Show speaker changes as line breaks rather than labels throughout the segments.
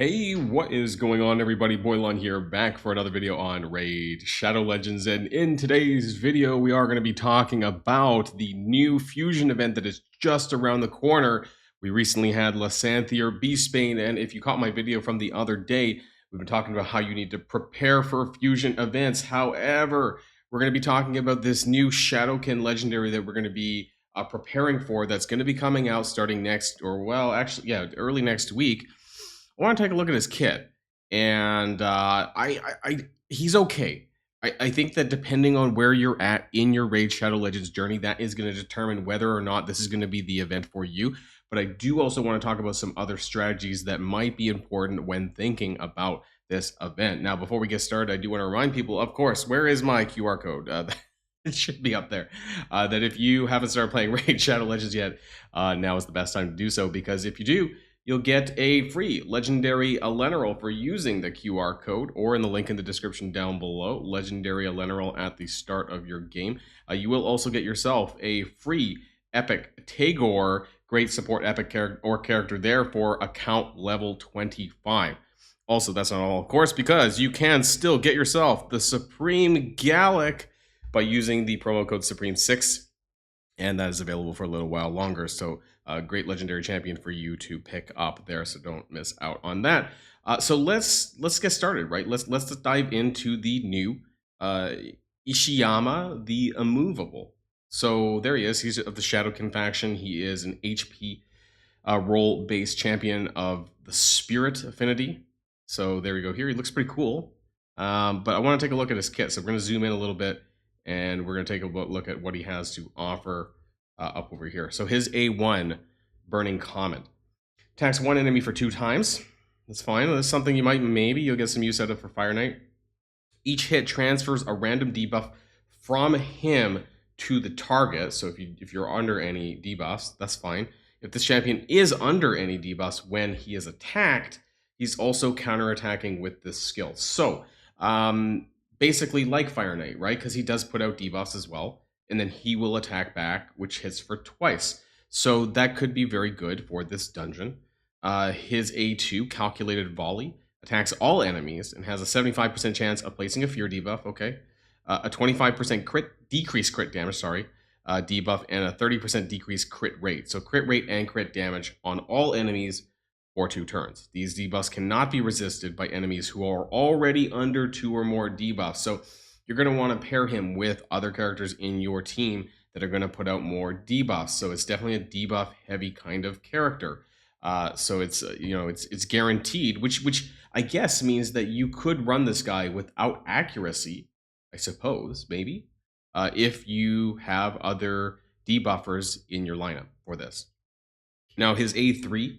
Hey, what is going on, everybody? Boilon here, back for another video on Raid Shadow Legends, and in today's video we are going to be talking about the new fusion event that is just around the corner. We recently had Lysanthier, Beastbane, and if you caught my video from the other day, we've been talking about how you need to prepare for fusion events. However, we're going to be talking about this new Shadowkin legendary that we're going to be preparing for, that's going to be coming out starting next, or well, actually, yeah, early next week. I want to take a look at his kit, and he's okay. I think that depending on where you're at in your Raid Shadow Legends journey, that is going to determine whether or not this is going to be the event for you. But I do also want to talk about some other strategies that might be important when thinking about this event. Now, before we get started, I do want to remind people, of course, where is my QR code? It should be up there. That if you haven't started playing Raid Shadow Legends yet, now is the best time to do so, because if you do, you'll get a free legendary Eleneral for using the QR code, or in the link in the description down below, legendary Eleneral at the start of your game. You will also get yourself a free epic Tagore, great support epic character there for account level 25. Also, that's not all, of course, because you can still get yourself the Supreme Gallic by using the promo code Supreme6, and that is available for a little while longer. So a great legendary champion for you to pick up there, so don't miss out on that. So let's get started, right? Let's dive into the new Ishyama, the Immovable. So there he is. He's of the Shadowkin faction. He is an HP role-based champion of the Spirit Affinity. So there we go. Here he looks pretty cool. But I want to take a look at his kit. So we're going to zoom in a little bit, and we're going to take a look at what he has to offer up over here. So his A1, Burning Comet. Attacks one enemy for 2 times. That's fine. That's something you'll get some use out of for Fire Knight. Each hit transfers a random debuff from him to the target. So if you're under any debuffs, that's fine. If this champion is under any debuffs when he is attacked, he's also counterattacking with this skill. So basically like Fire Knight, right? Because he does put out debuffs as well, and then he will attack back, which hits for twice. So that could be very good for this dungeon. His A2, Calculated Volley, attacks all enemies and has a 75% chance of placing a fear debuff, okay? A 25% decreased crit damage, debuff, and a 30% decreased crit rate. So crit rate and crit damage on all enemies for 2 turns. These debuffs cannot be resisted by enemies who are already under 2 or more debuffs. So you're going to want to pair him with other characters in your team that are going to put out more debuffs. So it's definitely a debuff heavy kind of character. So it's it's guaranteed, which I guess means that you could run this guy without accuracy, I suppose, maybe, if you have other debuffers in your lineup for this. Now his A3,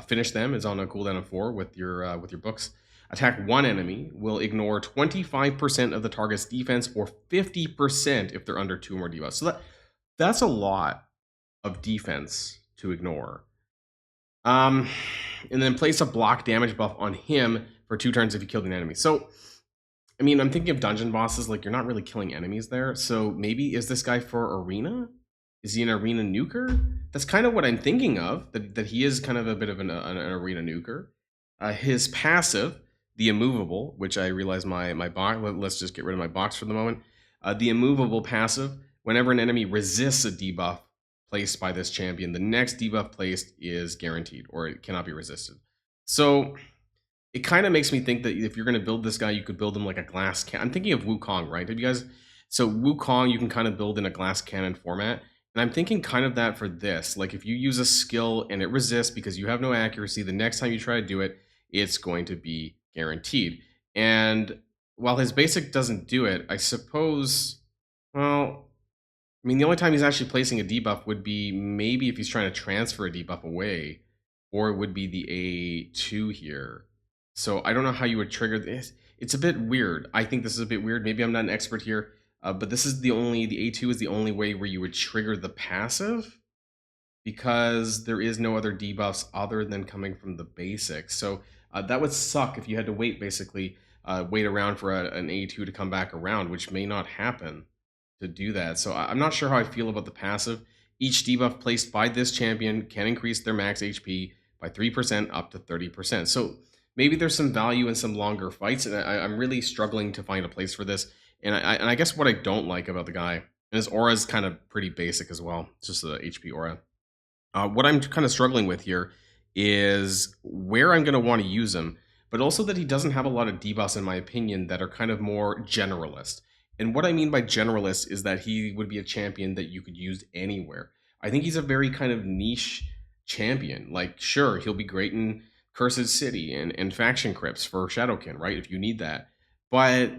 finish them, is on a cooldown of 4 with your books. Attack one enemy, will ignore 25% of the target's defense or 50% if they're under 2 or more debuffs. So that's a lot of defense to ignore. And then place a block damage buff on him for 2 turns if you killed an enemy. So, I mean, I'm thinking of dungeon bosses, like you're not really killing enemies there. So maybe is this guy for arena? Is he an arena nuker? That's kind of what I'm thinking of, that he is kind of a bit of an arena nuker. His passive, the Immovable, which I realize my box, let's just get rid of my box for the moment. The Immovable passive, whenever an enemy resists a debuff placed by this champion, the next debuff placed is guaranteed, or it cannot be resisted. So it kind of makes me think that if you're going to build this guy, you could build him like a glass cannon. I'm thinking of Wukong, right? Have you guys? So Wukong, you can kind of build in a glass cannon format. And I'm thinking kind of that for this. Like if you use a skill and it resists because you have no accuracy, the next time you try to do it, it's going to be guaranteed. And while his basic doesn't do it, I suppose, well, I mean, the only time he's actually placing a debuff would be maybe if he's trying to transfer a debuff away, or it would be the A2 here. So I don't know how you would trigger this. It's a bit weird. I think this is a bit weird. Maybe I'm not an expert here, but this is the A2 is the only way where you would trigger the passive, because there is no other debuffs other than coming from the basics. So that would suck if you had to wait, basically, wait around for an A2 to come back around, which may not happen to do that. So I'm not sure how I feel about the passive. Each debuff placed by this champion can increase their max HP by 3% up to 30%. So maybe there's some value in some longer fights, and I'm really struggling to find a place for this. And I guess what I don't like about the guy, and his aura is kind of pretty basic as well. It's just a HP aura. What I'm kind of struggling with here is where I'm going to want to use him, but also that he doesn't have a lot of debuffs, in my opinion, that are kind of more generalist. And what I mean by generalist is that he would be a champion that you could use anywhere. I think he's a very kind of niche champion. Like, sure, he'll be great in Cursed City and faction crypts for Shadowkin, right? If you need that. But,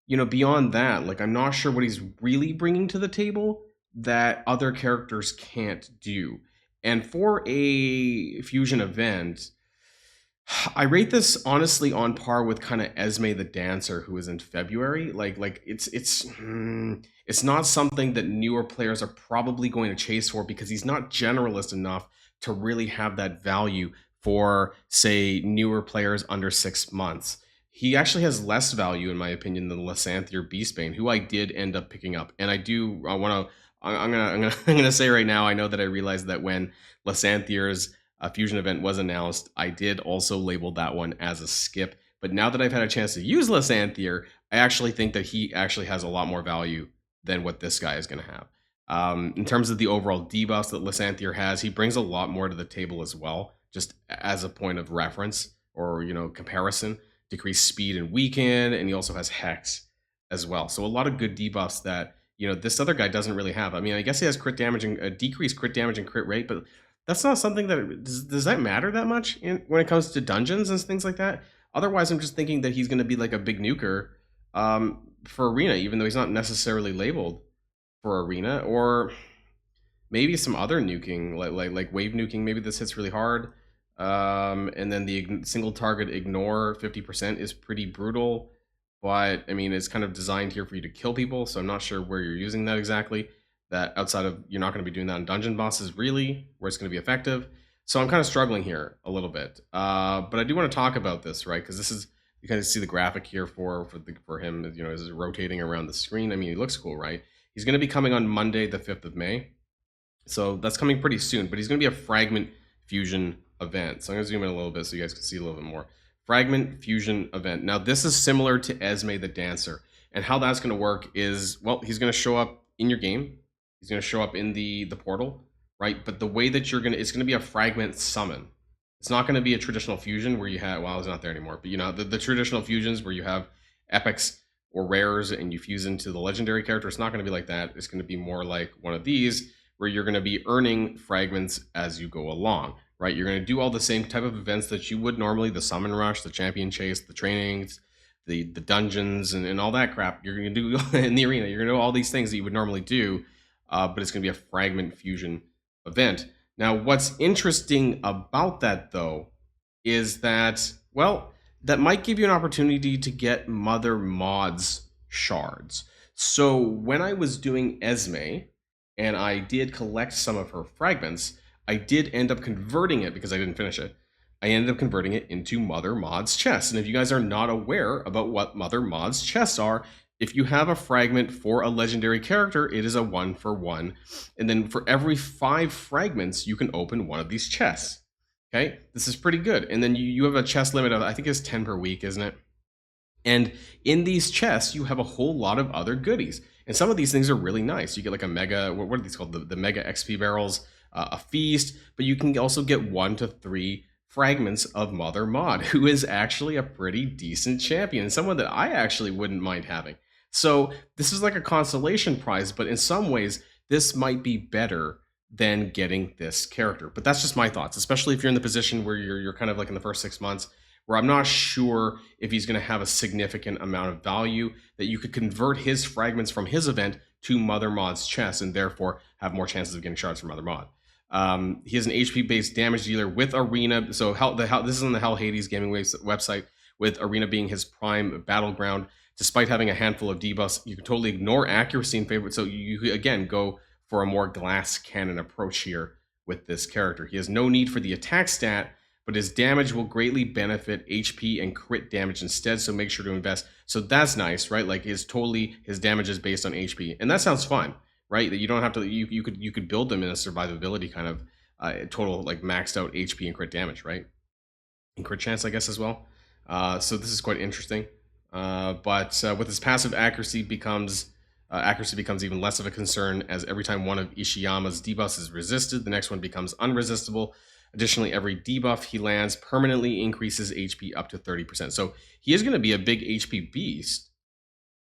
beyond that, like, I'm not sure what he's really bringing to the table that other characters can't do. And for a fusion event, I rate this honestly on par with kind of Esme the Dancer, who is in February. Like it's not something that newer players are probably going to chase for because he's not generalist enough to really have that value for, say, newer players under 6 months. He actually has less value, in my opinion, than Lysanthier Beastbane, who I did end up picking up, and I want to. I'm gonna say right now. I know that I realized that when Lysanthier's fusion event was announced, I did also label that one as a skip. But now that I've had a chance to use Lysanthier, I actually think that he actually has a lot more value than what this guy is going to have. In terms of the overall debuffs that Lysanthier has, he brings a lot more to the table as well, just as a point of reference or comparison. Decreased speed and weaken, and he also has Hex as well. So a lot of good debuffs that this other guy doesn't really have. I mean, I guess he has crit damage and decreased crit damage and crit rate, but that's not something that does that matter that much when it comes to dungeons and things like that. Otherwise, I'm just thinking that he's going to be like a big nuker for arena, even though he's not necessarily labeled for arena, or maybe some other nuking like wave nuking. Maybe this hits really hard, and then the single target ignore 50% is pretty brutal. But I mean, it's kind of designed here for you to kill people, so I'm not sure where you're using that exactly. That outside of, you're not going to be doing that on dungeon bosses really, where it's going to be effective. So I'm kind of struggling here a little bit. But I do want to talk about this, right? Because this is, you kind of see the graphic here for him, as it's rotating around the screen. I mean, he looks cool, right? He's going to be coming on Monday, the 5th of May. So that's coming pretty soon, but he's going to be a fragment fusion event. So I'm going to zoom in a little bit so you guys can see a little bit more. Fragment fusion event. Now, this is similar to Esme the Dancer. And how that's going to work is, well, he's going to show up in your game. He's going to show up in the portal, right? But the way that it's going to be a fragment summon. It's not going to be a traditional fusion where you have, well, it's not there anymore, but the traditional fusions where you have epics or rares and you fuse into the legendary character. It's not going to be like that. It's going to be more like one of these where you're going to be earning fragments as you go along, right? You're going to do all the same type of events that you would normally, the summon rush, the champion chase, the trainings, the dungeons, and all that crap. You're going to do in the arena. You're going to do all these things that you would normally do, but it's going to be a fragment fusion event. Now, what's interesting about that, though, is that, well, that might give you an opportunity to get Mother Maud's shards. So when I was doing Esme, and I did collect some of her fragments, I did end up converting it, because I didn't finish it, I ended up converting it into Mother Maud's chest. And if you guys are not aware about what Mother Maud's chests are, if you have a fragment for a legendary character, it is a 1-for-1. And then for every 5 fragments, you can open one of these chests. Okay, this is pretty good. And then you have a chest limit of, I think it's 10 per week, isn't it? And in these chests, you have a whole lot of other goodies. And some of these things are really nice. You get like a mega, what are these called? The mega XP barrels, a feast, but you can also get 1 to 3 fragments of Mother Maud, who is actually a pretty decent champion and someone that I actually wouldn't mind having. So this is like a consolation prize, but in some ways, this might be better than getting this character. But that's just my thoughts, especially if you're in the position where you're kind of like in the first 6 months, where I'm not sure if he's going to have a significant amount of value that you could convert his fragments from his event to Mother Maud's chest and therefore have more chances of getting shards from Mother Maud. He is an HP-based damage dealer with Arena. So this is on the Hell Hades Gaming website, with Arena being his prime battleground. Despite having a handful of debuffs, you can totally ignore accuracy in favor. So you again go for a more glass cannon approach here with this character. He has no need for the attack stat, but his damage will greatly benefit HP and crit damage instead, so make sure to invest. So that's nice, right? Like his damage is based on HP, and that sounds fun, right? That you don't have to, you could build them in a survivability kind of total, like maxed out HP and crit damage, right? And crit chance, I guess, as well. So this is quite interesting. But with his passive accuracy becomes even less of a concern, as every time one of Ishyama's debuffs is resisted, the next one becomes unresistible. Additionally, every debuff he lands permanently increases HP up to 30%. So he is going to be a big HP beast.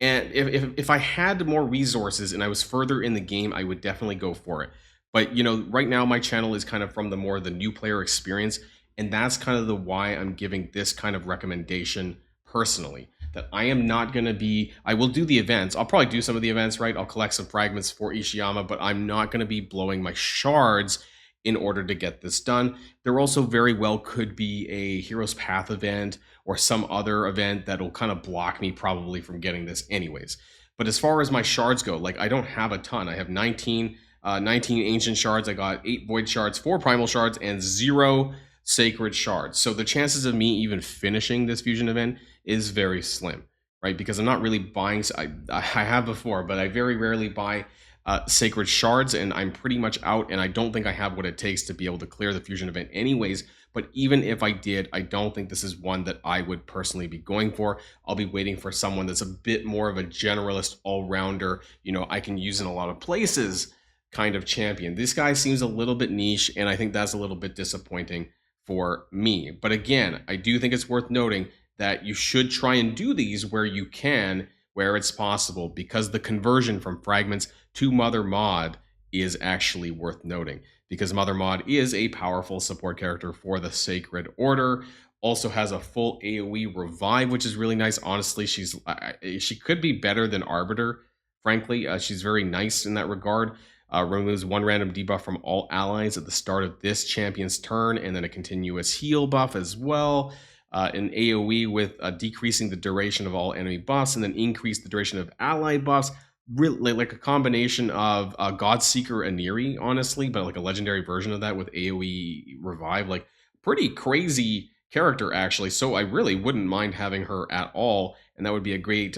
And if I had more resources and I was further in the game, I would definitely go for it. But right now my channel is kind of from the new player experience, and that's kind of the why I'm giving this kind of recommendation personally. That I am not going to be, I will do the events. I'll probably do some of the events, right? I'll collect some fragments for Ishyama, but I'm not going to be blowing my shards in order to get this done. There also very well could be a Hero's Path event or some other event that'll kind of block me probably from getting this anyways. But as far as my shards go, like, I don't have a ton. I have 19 ancient shards. I got 8 void shards, 4 primal shards, and 0 sacred shards. So the chances of me even finishing this fusion event is very slim, right? Because I'm not really buying, I have before, but I very rarely buy sacred shards, and I'm pretty much out, and I don't think I have what it takes to be able to clear the fusion event anyways. But even if I did, I don't think this is one that I would personally be going for. I'll be waiting for someone that's a bit more of a generalist, all-rounder, I can use in a lot of places kind of champion. This guy seems a little bit niche, and I think that's a little bit disappointing for me. But again, I do think it's worth noting that you should try and do these where you can, where it's possible, because the conversion from fragments to Mother Mod is actually worth noting, because Mother Mod is a powerful support character for the Sacred Order. Also has a full AoE revive, which is really nice. Honestly, she could be better than Arbiter, frankly. She's very nice in that regard. Removes 1 random debuff from all allies at the start of this champion's turn, and then a continuous heal buff as well. An AoE with decreasing the duration of all enemy buffs, and then increase the duration of ally buffs. Really, like a combination of Godseeker Aniri, honestly, but like a legendary version of that with AoE revive. Like, pretty crazy character, actually. So I really wouldn't mind having her at all, and that would be a great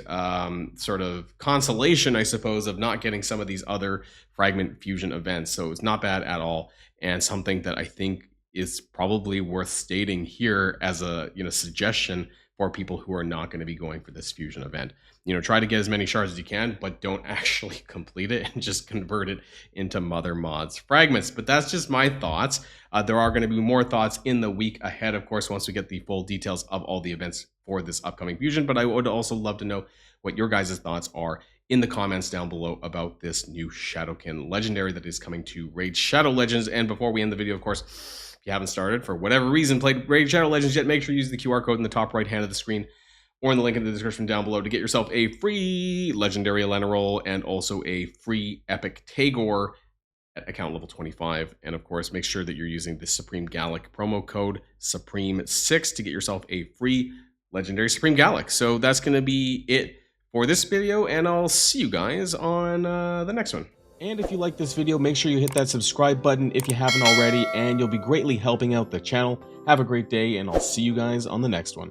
sort of consolation, I suppose, of not getting some of these other fragment fusion events. So it's not bad at all, and something that I think is probably worth stating here as a suggestion for people who are not going to be going for this fusion event. Try to get as many shards as you can, but don't actually complete it, and just convert it into Mother Mod's fragments. But that's just my thoughts. There are going to be more thoughts in the week ahead, of course, once we get the full details of all the events for this upcoming fusion. But I would also love to know what your guys' thoughts are in the comments down below about this new Shadowkin legendary that is coming to Raid Shadow Legends. And before we end the video, of course, if you haven't started, for whatever reason, played Raid Shadow Legends yet, make sure you use the QR code in the top right hand of the screen, or in the link in the description down below, to get yourself a free Legendary Elena roll and also a free Epic Tagore at account level 25. And of course, make sure that you're using the Supreme Gallic promo code Supreme6 to get yourself a free Legendary Supreme Gallic. So that's going to be it for this video, and I'll see you guys on the next one. And if you like this video, make sure you hit that subscribe button if you haven't already, and you'll be greatly helping out the channel. Have a great day, and I'll see you guys on the next one.